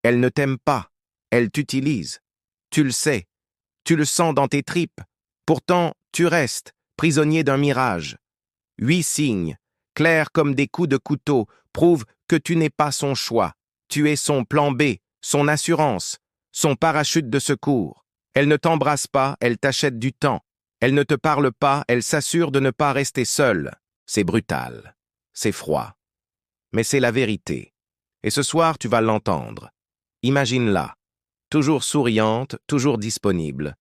Elle ne t'aime pas, elle t'utilise. Tu le sais, tu le sens dans tes tripes. Pourtant, tu restes, prisonnier d'un mirage. 8 signes, clairs comme des coups de couteau, prouvent que tu n'es pas son choix. Tu es son plan B, son assurance, son parachute de secours. Elle ne t'embrasse pas, elle t'achète du temps. Elle ne te parle pas, elle s'assure de ne pas rester seule. C'est brutal, c'est froid. Mais c'est la vérité. Et ce soir, tu vas l'entendre. Imagine-la, toujours souriante, toujours disponible.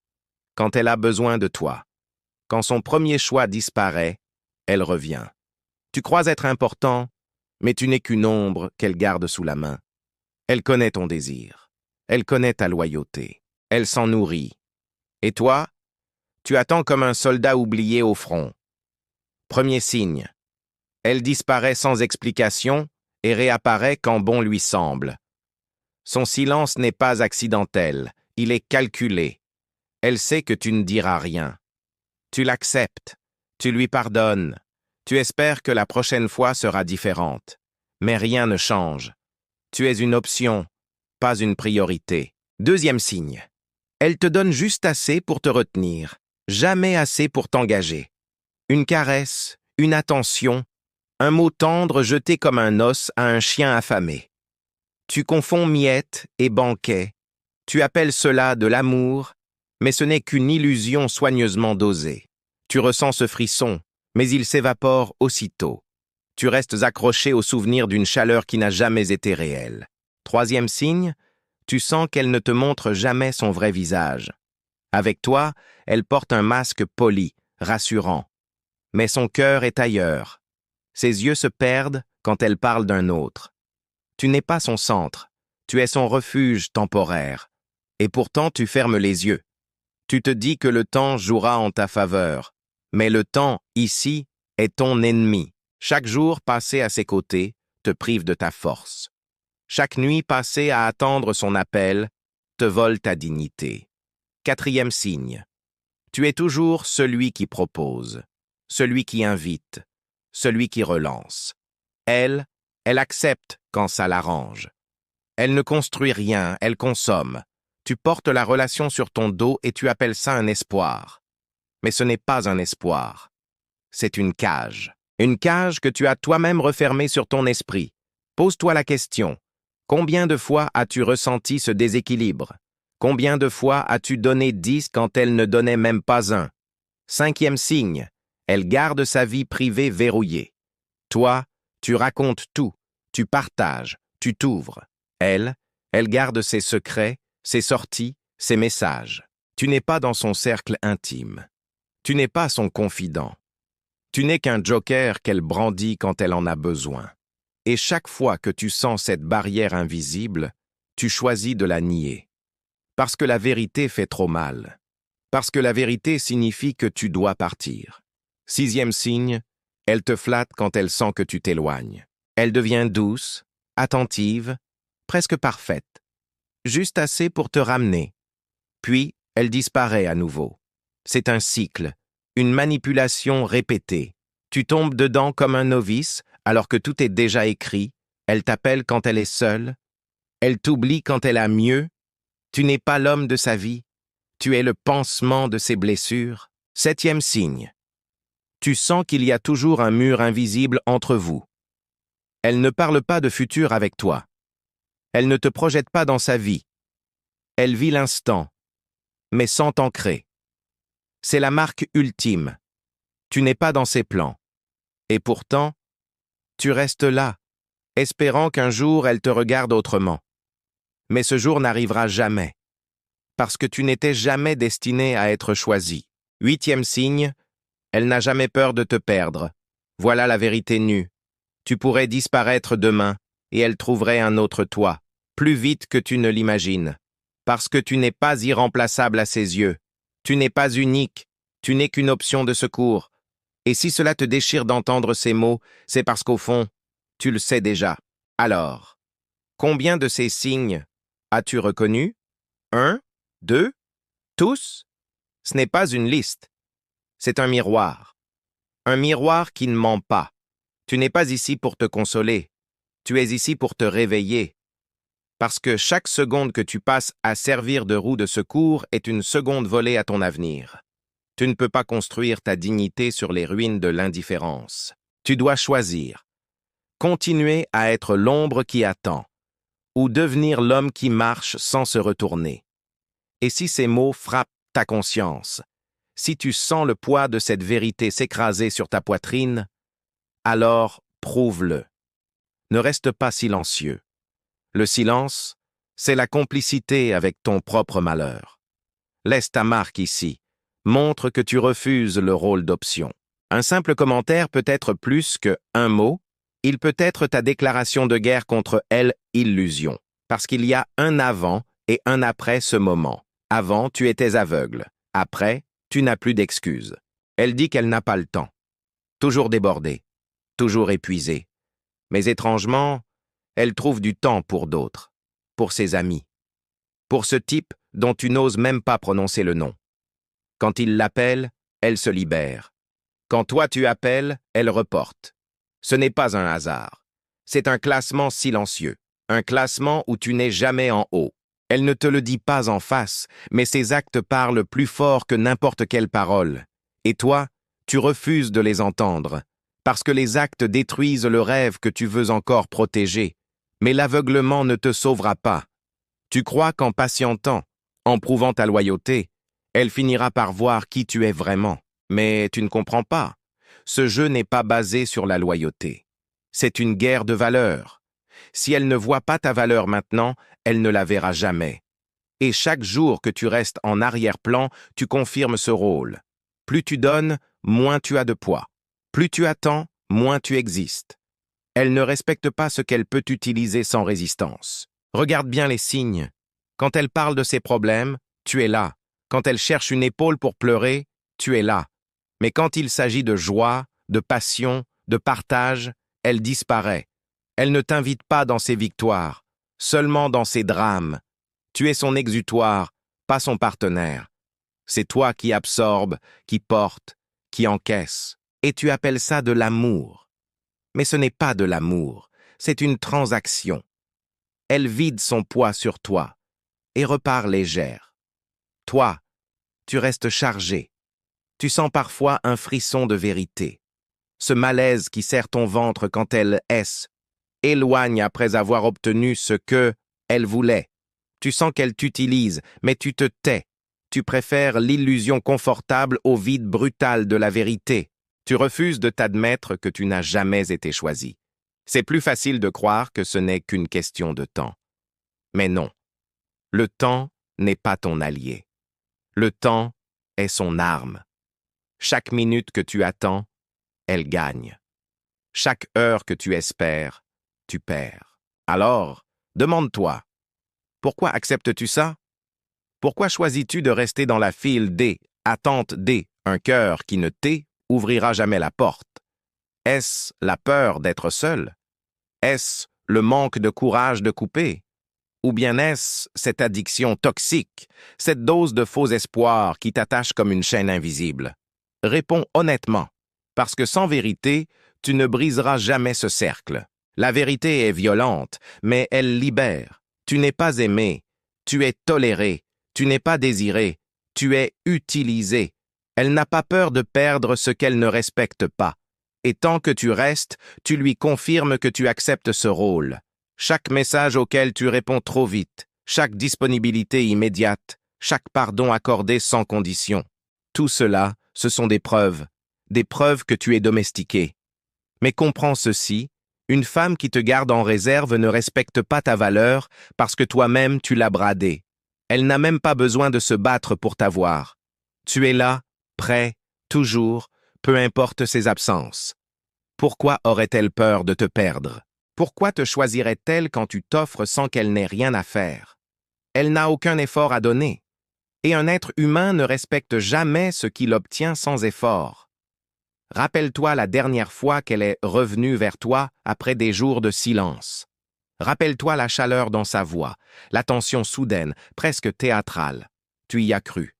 Quand elle a besoin de toi. Quand son premier choix disparaît, elle revient. Tu crois être important, mais tu n'es qu'une ombre qu'elle garde sous la main. Elle connaît ton désir. Elle connaît ta loyauté. Elle s'en nourrit. Et toi, tu attends comme un soldat oublié au front. Premier signe. Elle disparaît sans explication et réapparaît quand bon lui semble. Son silence n'est pas accidentel, il est calculé. Elle sait que tu ne diras rien. Tu l'acceptes, tu lui pardonnes, tu espères que la prochaine fois sera différente. Mais rien ne change. Tu es une option, pas une priorité. Deuxième signe. Elle te donne juste assez pour te retenir, jamais assez pour t'engager. Une caresse, une attention, un mot tendre jeté comme un os à un chien affamé. Tu confonds miette et banquet. Tu appelles cela de l'amour, mais ce n'est qu'une illusion soigneusement dosée. Tu ressens ce frisson, mais il s'évapore aussitôt. Tu restes accroché au souvenir d'une chaleur qui n'a jamais été réelle. Troisième signe, tu sens qu'elle ne te montre jamais son vrai visage. Avec toi, elle porte un masque poli, rassurant. Mais son cœur est ailleurs. Ses yeux se perdent quand elle parle d'un autre. Tu n'es pas son centre, tu es son refuge temporaire. Et pourtant tu fermes les yeux. Tu te dis que le temps jouera en ta faveur. Mais le temps, ici, est ton ennemi. Chaque jour passé à ses côtés te prive de ta force. Chaque nuit passée à attendre son appel te vole ta dignité. Quatrième signe. Tu es toujours celui qui propose, celui qui invite, celui qui relance. Elle accepte quand ça l'arrange. Elle ne construit rien, elle consomme. Tu portes la relation sur ton dos et tu appelles ça un espoir. Mais ce n'est pas un espoir. C'est une cage. Une cage que tu as toi-même refermée sur ton esprit. Pose-toi la question. Combien de fois as-tu ressenti ce déséquilibre? Combien de fois as-tu donné 10 quand elle ne donnait même pas un? Cinquième signe. Elle garde sa vie privée verrouillée. Toi, tu racontes tout. Tu partages. Tu t'ouvres. Elle garde ses secrets, ses sorties, ses messages. Tu n'es pas dans son cercle intime. Tu n'es pas son confident. Tu n'es qu'un joker qu'elle brandit quand elle en a besoin. Et chaque fois que tu sens cette barrière invisible, tu choisis de la nier. Parce que la vérité fait trop mal. Parce que la vérité signifie que tu dois partir. Sixième signe, elle te flatte quand elle sent que tu t'éloignes. Elle devient douce, attentive, presque parfaite. Juste assez pour te ramener. Puis, elle disparaît à nouveau. C'est un cycle, une manipulation répétée. Tu tombes dedans comme un novice, alors que tout est déjà écrit. Elle t'appelle quand elle est seule. Elle t'oublie quand elle a mieux. Tu n'es pas l'homme de sa vie. Tu es le pansement de ses blessures. Septième signe. Tu sens qu'il y a toujours un mur invisible entre vous. Elle ne parle pas de futur avec toi. Elle ne te projette pas dans sa vie. Elle vit l'instant, mais sans t'ancrer. C'est la marque ultime. Tu n'es pas dans ses plans. Et pourtant, tu restes là, espérant qu'un jour elle te regarde autrement. Mais ce jour n'arrivera jamais, parce que tu n'étais jamais destiné à être choisi. Huitième signe, elle n'a jamais peur de te perdre. Voilà la vérité nue. Tu pourrais disparaître demain, et elle trouverait un autre toi, plus vite que tu ne l'imagines. Parce que tu n'es pas irremplaçable à ses yeux. Tu n'es pas unique, tu n'es qu'une option de secours. Et si cela te déchire d'entendre ces mots, c'est parce qu'au fond, tu le sais déjà. Alors, combien de ces signes as-tu reconnu? 1, 2, tous? Ce n'est pas une liste. C'est un miroir. Un miroir qui ne ment pas. Tu n'es pas ici pour te consoler. Tu es ici pour te réveiller. Parce que chaque seconde que tu passes à servir de roue de secours est une seconde volée à ton avenir. Tu ne peux pas construire ta dignité sur les ruines de l'indifférence. Tu dois choisir. Continuer à être l'ombre qui attend, ou devenir l'homme qui marche sans se retourner. Et si ces mots frappent ta conscience, si tu sens le poids de cette vérité s'écraser sur ta poitrine, alors prouve-le. Ne reste pas silencieux. Le silence, c'est la complicité avec ton propre malheur. Laisse ta marque ici. Montre que tu refuses le rôle d'option. Un simple commentaire peut être plus qu'un mot. Il peut être ta déclaration de guerre contre elle, illusion. Parce qu'il y a un avant et un après ce moment. Avant, tu étais aveugle. Après, tu n'as plus d'excuses. Elle dit qu'elle n'a pas le temps. Toujours débordée. Toujours épuisée. Mais étrangement, elle trouve du temps pour d'autres. Pour ses amis. Pour ce type dont tu n'oses même pas prononcer le nom. Quand il l'appelle, elle se libère. Quand toi tu appelles, elle reporte. Ce n'est pas un hasard. C'est un classement silencieux. Un classement où tu n'es jamais en haut. Elle ne te le dit pas en face, mais ses actes parlent plus fort que n'importe quelle parole. Et toi, tu refuses de les entendre, parce que les actes détruisent le rêve que tu veux encore protéger. Mais l'aveuglement ne te sauvera pas. Tu crois qu'en patientant, en prouvant ta loyauté, elle finira par voir qui tu es vraiment. Mais tu ne comprends pas. Ce jeu n'est pas basé sur la loyauté. C'est une guerre de valeurs. Si elle ne voit pas ta valeur maintenant, elle ne la verra jamais. Et chaque jour que tu restes en arrière-plan, tu confirmes ce rôle. Plus tu donnes, moins tu as de poids. Plus tu attends, moins tu existes. Elle ne respecte pas ce qu'elle peut utiliser sans résistance. Regarde bien les signes. Quand elle parle de ses problèmes, tu es là. Quand elle cherche une épaule pour pleurer, tu es là. Mais quand il s'agit de joie, de passion, de partage, elle disparaît. Elle ne t'invite pas dans ses victoires, seulement dans ses drames. Tu es son exutoire, pas son partenaire. C'est toi qui absorbe, qui porte, qui encaisse. Et tu appelles ça de l'amour. Mais ce n'est pas de l'amour, c'est une transaction. Elle vide son poids sur toi et repart légère. Toi, tu restes chargé. Tu sens parfois un frisson de vérité. Ce malaise qui serre ton ventre quand elle éloigne après avoir obtenu ce que elle voulait. Tu sens qu'elle t'utilise, mais tu te tais. Tu préfères l'illusion confortable au vide brutal de la vérité. Tu refuses de t'admettre que tu n'as jamais été choisi. C'est plus facile de croire que ce n'est qu'une question de temps. Mais non. Le temps n'est pas ton allié. Le temps est son arme. Chaque minute que tu attends, elle gagne. Chaque heure que tu espères, tu perds. Alors, demande-toi, pourquoi acceptes-tu ça? Pourquoi choisis-tu de rester dans la file des attentes des un cœur qui ne ouvrira jamais la porte? Est-ce la peur d'être seul? Est-ce le manque de courage de couper? Ou bien est-ce cette addiction toxique, cette dose de faux espoirs qui t'attache comme une chaîne invisible? Réponds honnêtement, parce que sans vérité, tu ne briseras jamais ce cercle. La vérité est violente, mais elle libère. Tu n'es pas aimé, tu es toléré, tu n'es pas désiré, tu es utilisé. Elle n'a pas peur de perdre ce qu'elle ne respecte pas. Et tant que tu restes, tu lui confirmes que tu acceptes ce rôle. Chaque message auquel tu réponds trop vite, chaque disponibilité immédiate, chaque pardon accordé sans condition. Tout cela, ce sont des preuves que tu es domestiqué. Mais comprends ceci, une femme qui te garde en réserve ne respecte pas ta valeur parce que toi-même tu l'as bradée. Elle n'a même pas besoin de se battre pour t'avoir. Tu es là, prêt, toujours, peu importe ses absences. Pourquoi aurait-elle peur de te perdre? Pourquoi te choisirait-elle quand tu t'offres sans qu'elle n'ait rien à faire? Elle n'a aucun effort à donner. Et un être humain ne respecte jamais ce qu'il obtient sans effort. Rappelle-toi la dernière fois qu'elle est revenue vers toi après des jours de silence. Rappelle-toi la chaleur dans sa voix, l'attention soudaine, presque théâtrale. Tu y as cru.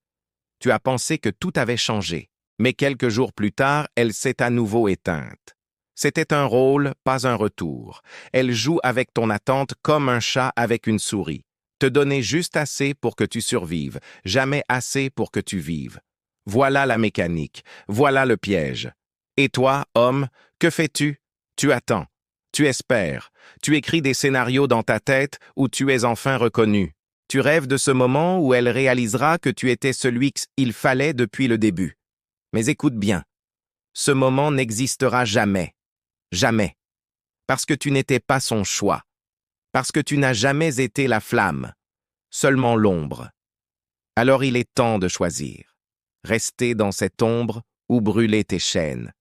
Tu as pensé que tout avait changé. Mais quelques jours plus tard, elle s'est à nouveau éteinte. C'était un rôle, pas un retour. Elle joue avec ton attente comme un chat avec une souris. Te donner juste assez pour que tu survives, jamais assez pour que tu vives. Voilà la mécanique, voilà le piège. Et toi, homme, que fais-tu? Tu attends, tu espères, tu écris des scénarios dans ta tête où tu es enfin reconnu. Tu rêves de ce moment où elle réalisera que tu étais celui qu'il fallait depuis le début. Mais écoute bien, ce moment n'existera jamais, jamais, parce que tu n'étais pas son choix, parce que tu n'as jamais été la flamme, seulement l'ombre. Alors il est temps de choisir. Rester dans cette ombre ou brûler tes chaînes.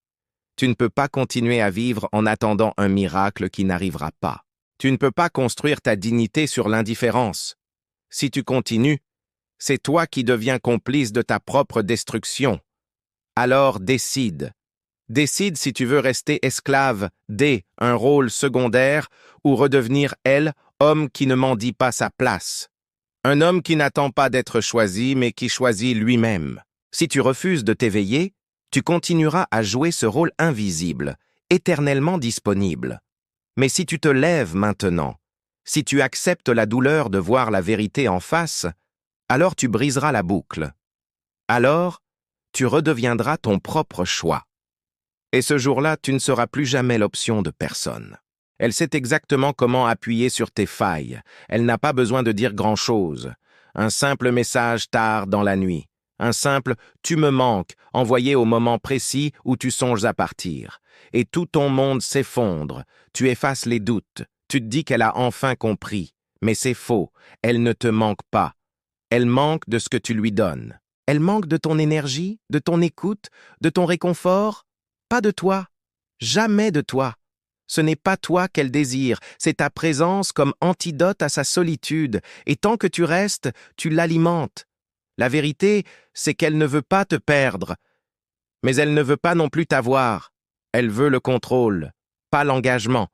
Tu ne peux pas continuer à vivre en attendant un miracle qui n'arrivera pas. Tu ne peux pas construire ta dignité sur l'indifférence. Si tu continues, c'est toi qui deviens complice de ta propre destruction. Alors décide. Décide si tu veux rester esclave un rôle secondaire ou redevenir homme qui ne mendie pas sa place. Un homme qui n'attend pas d'être choisi, mais qui choisit lui-même. Si tu refuses de t'éveiller, tu continueras à jouer ce rôle invisible, éternellement disponible. Mais si tu te lèves maintenant, si tu acceptes la douleur de voir la vérité en face, alors tu briseras la boucle. Alors, tu redeviendras ton propre choix. Et ce jour-là, tu ne seras plus jamais l'option de personne. Elle sait exactement comment appuyer sur tes failles. Elle n'a pas besoin de dire grand-chose. Un simple message tard dans la nuit. Un simple « tu me manques » envoyé au moment précis où tu songes à partir. Et tout ton monde s'effondre. Tu effaces les doutes. Tu te dis qu'elle a enfin compris. Mais c'est faux. Elle ne te manque pas. Elle manque de ce que tu lui donnes. Elle manque de ton énergie, de ton écoute, de ton réconfort. Pas de toi. Jamais de toi. Ce n'est pas toi qu'elle désire, c'est ta présence comme antidote à sa solitude, et tant que tu restes, tu l'alimentes. La vérité, c'est qu'elle ne veut pas te perdre, mais elle ne veut pas non plus t'avoir. Elle veut le contrôle, pas l'engagement.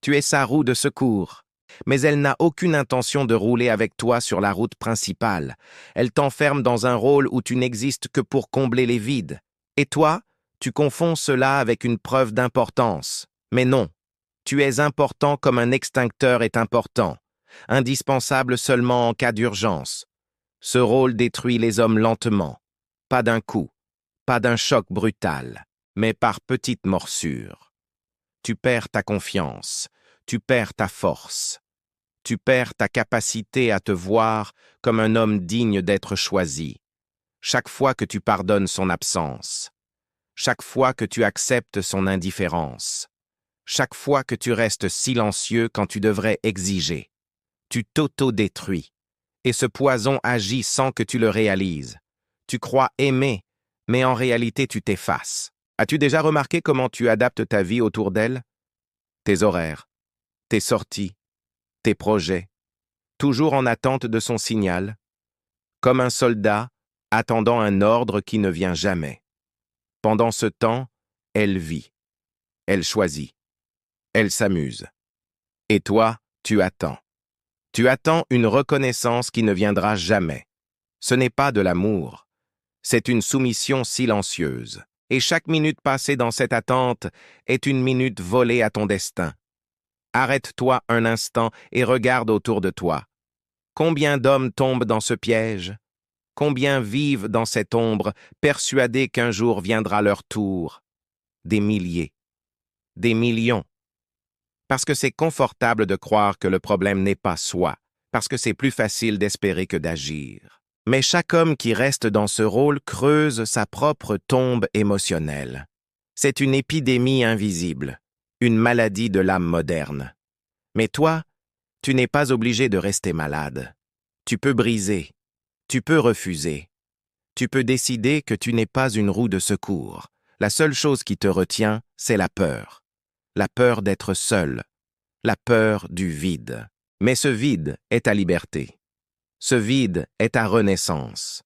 Tu es sa roue de secours. Mais elle n'a aucune intention de rouler avec toi sur la route principale. Elle t'enferme dans un rôle où tu n'existes que pour combler les vides. Et toi, tu confonds cela avec une preuve d'importance. Mais non, tu es important comme un extincteur est important, indispensable seulement en cas d'urgence. Ce rôle détruit les hommes lentement, pas d'un coup, pas d'un choc brutal, mais par petites morsures. Tu perds ta confiance, tu perds ta force, tu perds ta capacité à te voir comme un homme digne d'être choisi. Chaque fois que tu pardonnes son absence, chaque fois que tu acceptes son indifférence, chaque fois que tu restes silencieux quand tu devrais exiger, tu t'auto-détruis. Et ce poison agit sans que tu le réalises. Tu crois aimer, mais en réalité tu t'effaces. As-tu déjà remarqué comment tu adaptes ta vie autour d'elle? Tes horaires, tes sorties, tes projets, toujours en attente de son signal, comme un soldat attendant un ordre qui ne vient jamais. Pendant ce temps, elle vit, elle choisit, elle s'amuse. Et toi, tu attends. Tu attends une reconnaissance qui ne viendra jamais. Ce n'est pas de l'amour, c'est une soumission silencieuse. Et chaque minute passée dans cette attente est une minute volée à ton destin. Arrête-toi un instant et regarde autour de toi. Combien d'hommes tombent dans ce piège? Combien vivent dans cette ombre, persuadés qu'un jour viendra leur tour? Des milliers, des millions. Parce que c'est confortable de croire que le problème n'est pas soi, parce que c'est plus facile d'espérer que d'agir. Mais chaque homme qui reste dans ce rôle creuse sa propre tombe émotionnelle. C'est une épidémie invisible, une maladie de l'âme moderne. Mais toi, tu n'es pas obligé de rester malade. Tu peux briser, tu peux refuser. Tu peux décider que tu n'es pas une roue de secours. La seule chose qui te retient, c'est la peur. La peur d'être seul, la peur du vide. Mais ce vide est ta liberté. Ce vide est ta renaissance.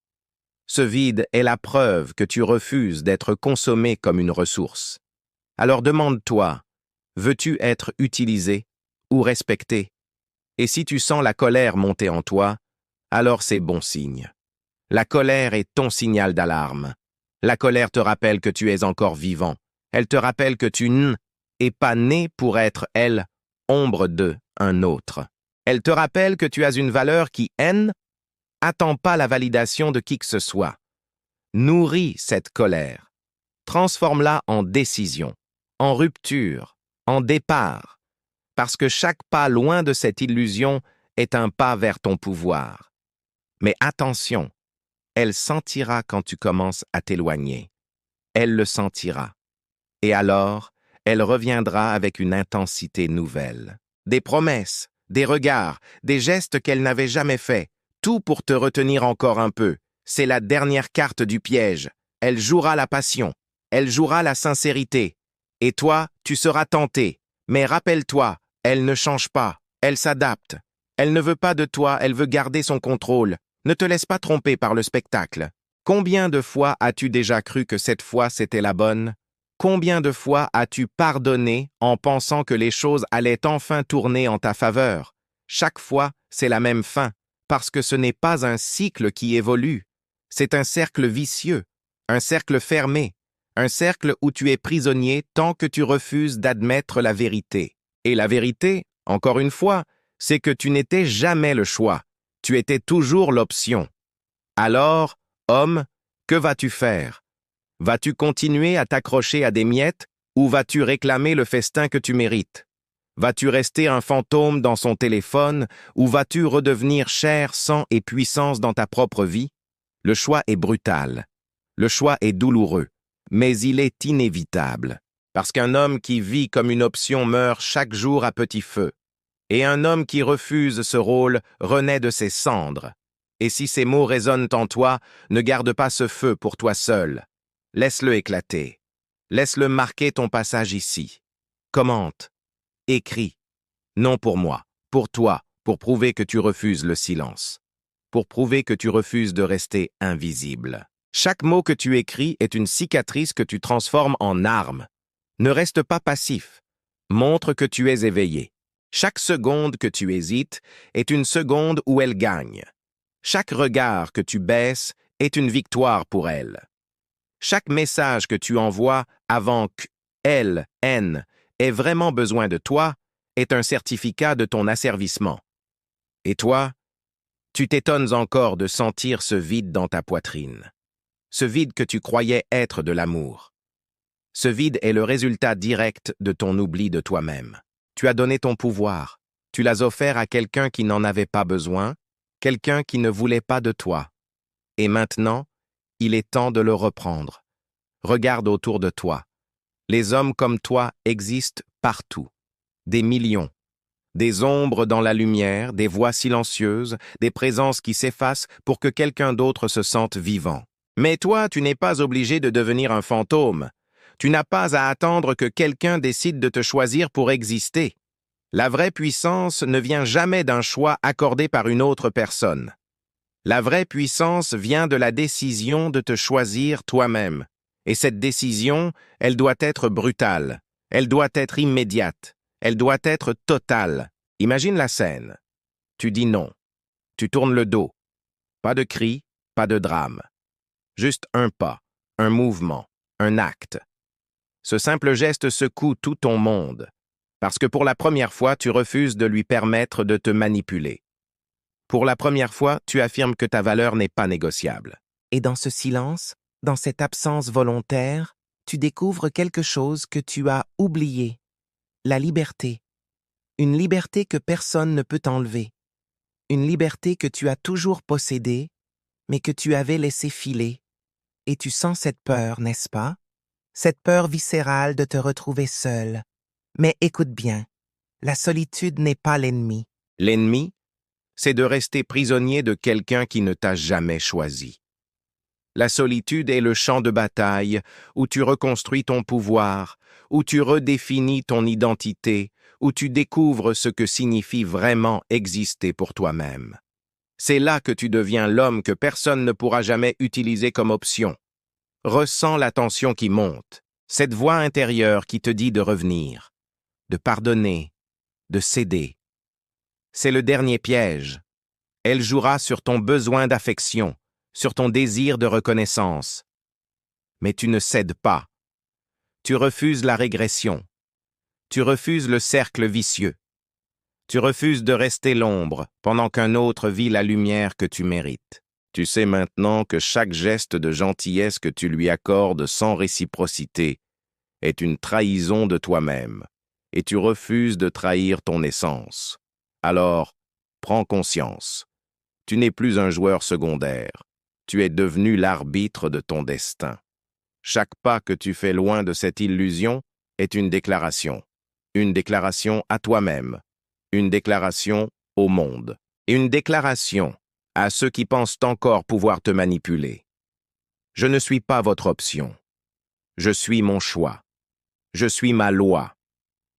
Ce vide est la preuve que tu refuses d'être consommé comme une ressource. Alors demande-toi, veux-tu être utilisé ou respecté? Et si tu sens la colère monter en toi, alors c'est bon signe. La colère est ton signal d'alarme. La colère te rappelle que tu es encore vivant. Elle te rappelle que tu n'es et pas née pour être, elle, ombre de un autre. Elle te rappelle que tu as une valeur qui, attend pas la validation de qui que ce soit. Nourris cette colère. Transforme-la en décision, en rupture, en départ, parce que chaque pas loin de cette illusion est un pas vers ton pouvoir. Mais attention, elle sentira quand tu commences à t'éloigner. Elle le sentira. Et alors, elle reviendra avec une intensité nouvelle. Des promesses, des regards, des gestes qu'elle n'avait jamais faits, tout pour te retenir encore un peu. C'est la dernière carte du piège. Elle jouera la passion, elle jouera la sincérité. Et toi, tu seras tenté. Mais rappelle-toi, elle ne change pas, elle s'adapte. Elle ne veut pas de toi, elle veut garder son contrôle. Ne te laisse pas tromper par le spectacle. Combien de fois as-tu déjà cru que cette fois c'était la bonne? Combien de fois as-tu pardonné en pensant que les choses allaient enfin tourner en ta faveur? Chaque fois, c'est la même fin, parce que ce n'est pas un cycle qui évolue. C'est un cercle vicieux, un cercle fermé, un cercle où tu es prisonnier tant que tu refuses d'admettre la vérité. Et la vérité, encore une fois, c'est que tu n'étais jamais le choix, tu étais toujours l'option. Alors, homme, que vas-tu faire? Vas-tu continuer à t'accrocher à des miettes ou vas-tu réclamer le festin que tu mérites? Vas-tu rester un fantôme dans son téléphone ou vas-tu redevenir chair, sang et puissance dans ta propre vie? Le choix est brutal. Le choix est douloureux, mais il est inévitable. Parce qu'un homme qui vit comme une option meurt chaque jour à petit feu. Et un homme qui refuse ce rôle renaît de ses cendres. Et si ces mots résonnent en toi, ne garde pas ce feu pour toi seul. Laisse-le éclater. Laisse-le marquer ton passage ici. Commente. Écris. Non pour moi, pour toi, pour prouver que tu refuses le silence. Pour prouver que tu refuses de rester invisible. Chaque mot que tu écris est une cicatrice que tu transformes en arme. Ne reste pas passif. Montre que tu es éveillé. Chaque seconde que tu hésites est une seconde où elle gagne. Chaque regard que tu baisses est une victoire pour elle. Chaque message que tu envoies avant qu'elle, ait vraiment besoin de toi est un certificat de ton asservissement. Et toi, tu t'étonnes encore de sentir ce vide dans ta poitrine. Ce vide que tu croyais être de l'amour. Ce vide est le résultat direct de ton oubli de toi-même. Tu as donné ton pouvoir. Tu l'as offert à quelqu'un qui n'en avait pas besoin, quelqu'un qui ne voulait pas de toi. Et maintenant, il est temps de le reprendre. Regarde autour de toi. Les hommes comme toi existent partout. Des millions. Des ombres dans la lumière, des voix silencieuses, des présences qui s'effacent pour que quelqu'un d'autre se sente vivant. Mais toi, tu n'es pas obligé de devenir un fantôme. Tu n'as pas à attendre que quelqu'un décide de te choisir pour exister. La vraie puissance ne vient jamais d'un choix accordé par une autre personne. La vraie puissance vient de la décision de te choisir toi-même. Et cette décision, elle doit être brutale. Elle doit être immédiate. Elle doit être totale. Imagine la scène. Tu dis non. Tu tournes le dos. Pas de cri, pas de drame. Juste un pas, un mouvement, un acte. Ce simple geste secoue tout ton monde, parce que pour la première fois, tu refuses de lui permettre de te manipuler. Pour la première fois, tu affirmes que ta valeur n'est pas négociable. Et dans ce silence, dans cette absence volontaire, tu découvres quelque chose que tu as oublié. La liberté. Une liberté que personne ne peut t'enlever. Une liberté que tu as toujours possédée, mais que tu avais laissée filer. Et tu sens cette peur, n'est-ce pas? Cette peur viscérale de te retrouver seul. Mais écoute bien, la solitude n'est pas l'ennemi. L'ennemi, c'est de rester prisonnier de quelqu'un qui ne t'a jamais choisi. La solitude est le champ de bataille où tu reconstruis ton pouvoir, où tu redéfinis ton identité, où tu découvres ce que signifie vraiment exister pour toi-même. C'est là que tu deviens l'homme que personne ne pourra jamais utiliser comme option. Ressens la tension qui monte, cette voix intérieure qui te dit de revenir, de pardonner, de céder. C'est le dernier piège. Elle jouera sur ton besoin d'affection, sur ton désir de reconnaissance. Mais tu ne cèdes pas. Tu refuses la régression. Tu refuses le cercle vicieux. Tu refuses de rester l'ombre pendant qu'un autre vit la lumière que tu mérites. Tu sais maintenant que chaque geste de gentillesse que tu lui accordes sans réciprocité est une trahison de toi-même, et tu refuses de trahir ton essence. Alors, prends conscience. Tu n'es plus un joueur secondaire. Tu es devenu l'arbitre de ton destin. Chaque pas que tu fais loin de cette illusion est une déclaration. Une déclaration à toi-même. Une déclaration au monde. Et une déclaration à ceux qui pensent encore pouvoir te manipuler. Je ne suis pas votre option. Je suis mon choix. Je suis ma loi.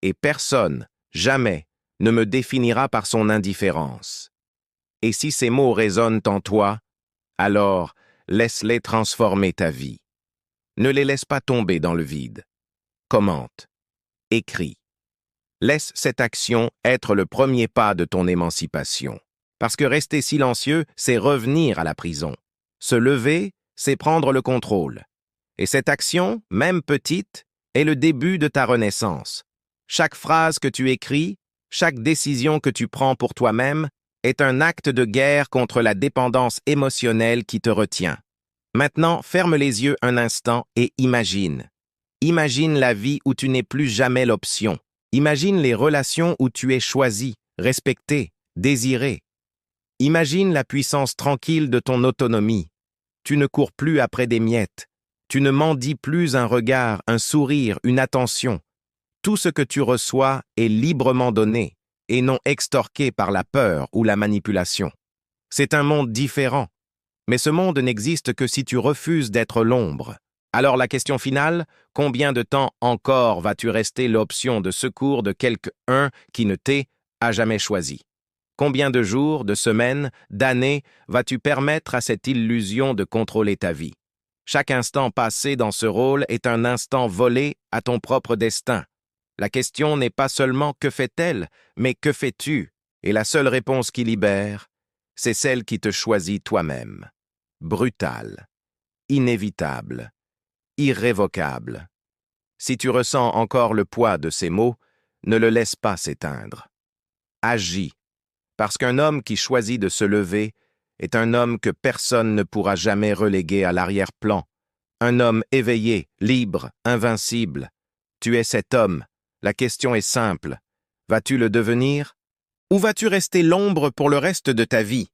Et personne, jamais, ne me définira par son indifférence. Et si ces mots résonnent en toi, alors laisse-les transformer ta vie. Ne les laisse pas tomber dans le vide. Commente. Écris. Laisse cette action être le premier pas de ton émancipation. Parce que rester silencieux, c'est revenir à la prison. Se lever, c'est prendre le contrôle. Et cette action, même petite, est le début de ta renaissance. Chaque phrase que tu écris, chaque décision que tu prends pour toi-même, est un acte de guerre contre la dépendance émotionnelle qui te retient. Maintenant, ferme les yeux un instant et imagine. Imagine la vie où tu n'es plus jamais l'option. Imagine les relations où tu es choisi, respecté, désiré. Imagine la puissance tranquille de ton autonomie. Tu ne cours plus après des miettes. Tu ne mendis plus un regard, un sourire, une attention. Tout ce que tu reçois est librement donné et non extorqué par la peur ou la manipulation. C'est un monde différent, mais ce monde n'existe que si tu refuses d'être l'ombre. Alors la question finale, combien de temps encore vas-tu rester l'option de secours de quelqu'un qui ne t'ait à jamais choisi? Combien de jours, de semaines, d'années vas-tu permettre à cette illusion de contrôler ta vie? Chaque instant passé dans ce rôle est un instant volé à ton propre destin. La question n'est pas seulement que fait-elle, mais que fais-tu? Et la seule réponse qui libère, c'est celle qui te choisit toi-même. Brutale, inévitable, irrévocable. Si tu ressens encore le poids de ces mots, ne le laisse pas s'éteindre. Agis, parce qu'un homme qui choisit de se lever est un homme que personne ne pourra jamais reléguer à l'arrière-plan. Un homme éveillé, libre, invincible. Tu es cet homme. La question est simple. Vas-tu le devenir? Ou vas-tu rester l'ombre pour le reste de ta vie?